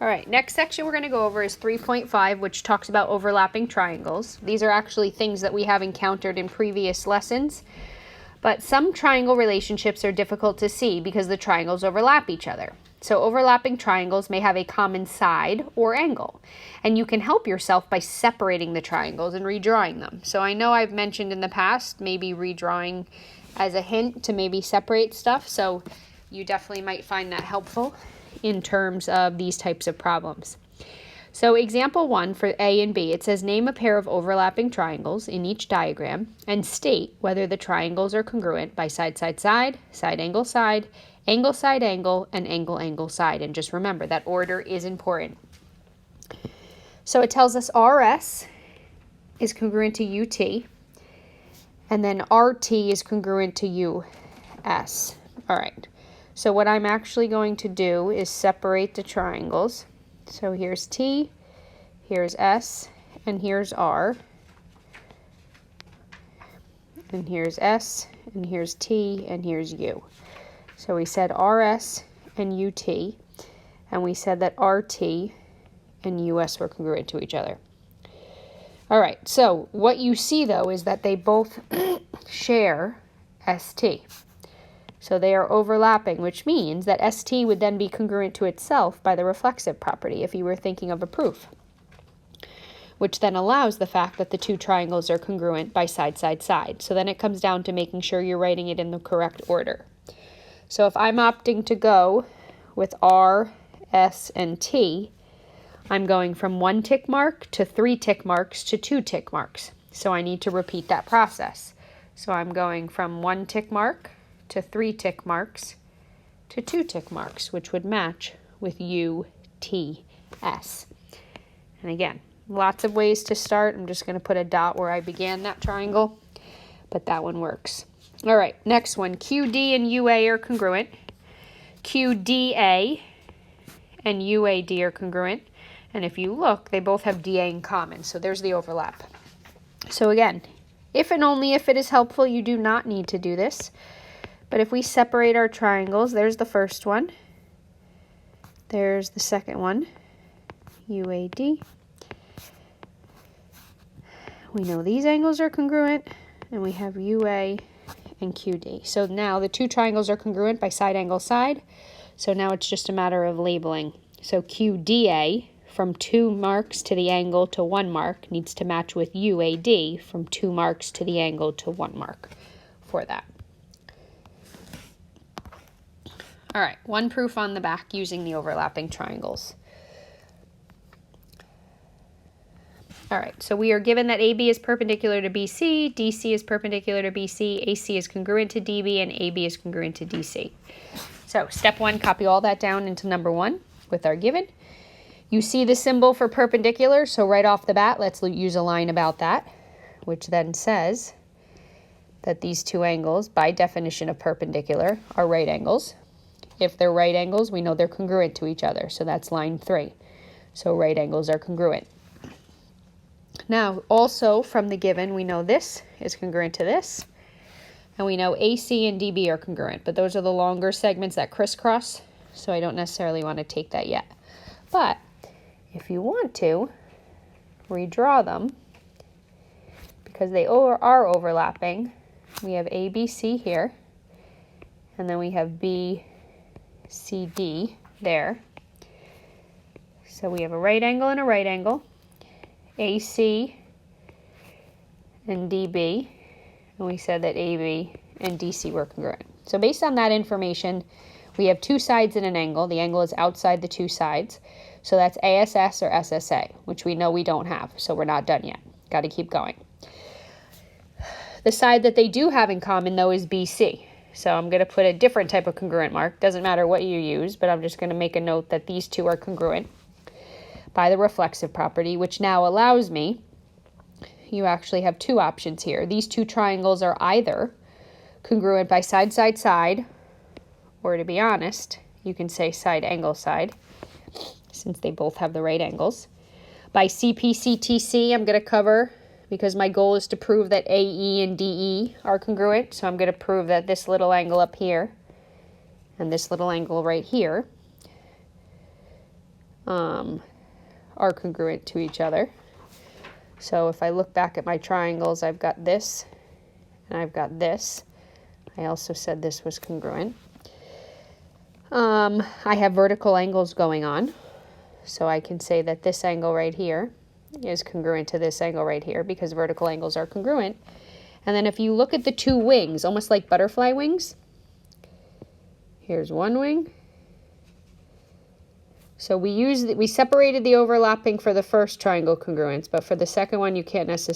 All right, next section we're going to go over is 3.5, which talks about overlapping triangles. These are actually things that we have encountered in previous lessons, but some triangle relationships are difficult to see because the triangles overlap each other. So overlapping triangles may have a common side or angle, and you can help yourself by separating the triangles and redrawing them. So I know I've mentioned in the past maybe redrawing as a hint to maybe separate stuff, so you definitely might find that helpful in terms of these types of problems. So example 1 for A and B, it says name a pair of overlapping triangles in each diagram and state whether the triangles are congruent by side, side, side, side, angle, side, angle, side, angle, and angle, angle, side. And just remember that order is important. So it tells us RS is congruent to UT, and then RT is congruent to US. All right. So what I'm actually going to do is separate the triangles. So here's T, here's S, and here's R. And here's S, and here's T, and here's U. So we said RS and UT, and we said that RT and US were congruent to each other. All right, so what you see though is that they both share ST. So they are overlapping, which means that ST would then be congruent to itself by the reflexive property if you were thinking of a proof, which then allows the fact that the two triangles are congruent by side, side, side. So then it comes down to making sure you're writing it in the correct order. So if I'm opting to go with R, S, and T, I'm going from 1 tick mark to 3 tick marks to 2 tick marks. So I need to repeat that process. So I'm going from 1 tick mark to 3 tick marks to 2 tick marks, which would match with U, T, S. And again, lots of ways to start. I'm just going to put a dot where I began that triangle, but that one works. All right, next one. QD and UA are congruent. QDA and UAD are congruent. And if you look, they both have DA in common. So there's the overlap. So again, if and only if it is helpful, you do not need to do this. But if we separate our triangles, there's the first one. There's the second one, UAD. We know these angles are congruent, and we have UA and QD. So now the two triangles are congruent by side, angle, side. So now it's just a matter of labeling. So QDA from 2 marks to the angle to 1 mark needs to match with UAD from 2 marks to the angle to 1 mark for that. All right, one proof on the back using the overlapping triangles. All right, so we are given that AB is perpendicular to BC, DC is perpendicular to BC, AC is congruent to DB, and AB is congruent to DC. So step 1, copy all that down into number 1 with our given. You see the symbol for perpendicular, so right off the bat, let's use a line about that, which then says that these two angles, by definition of perpendicular, are right angles. If they're right angles, we know they're congruent to each other, so that's line 3. So right angles are congruent. Now, also from the given, we know this is congruent to this, and we know AC and DB are congruent, but those are the longer segments that crisscross, so I don't necessarily want to take that yet. But if you want to, redraw them, because they are overlapping. We have ABC here, and then we have BCD there. So we have a right angle and a right angle, AC and DB, and we said that AB and DC were congruent. So based on that information, we have 2 sides and an angle. The angle is outside the 2 sides. So that's ASS or SSA, which we know we don't have, so we're not done yet. Got to keep going. The side that they do have in common, though, is BC. So I'm going to put a different type of congruent mark. Doesn't matter what you use, but I'm just going to make a note that these two are congruent by the reflexive property, which now allows me, you actually have 2 options here. These 2 triangles are either congruent by side, side, side, or to be honest, you can say side, angle, side, since they both have the right angles. By CP-CTC, I'm going to cover, because my goal is to prove that AE and DE are congruent, so I'm going to prove that this little angle up here and this little angle right here are congruent to each other. So if I look back at my triangles, I've got this and I've got this. I also said this was congruent. I have vertical angles going on, so I can say that this angle right here is congruent to this angle right here because vertical angles are congruent. And then if you look at the two wings, almost like butterfly wings, here's one wing. So we separated the overlapping for the first triangle congruence, but for the second one you can't necessarily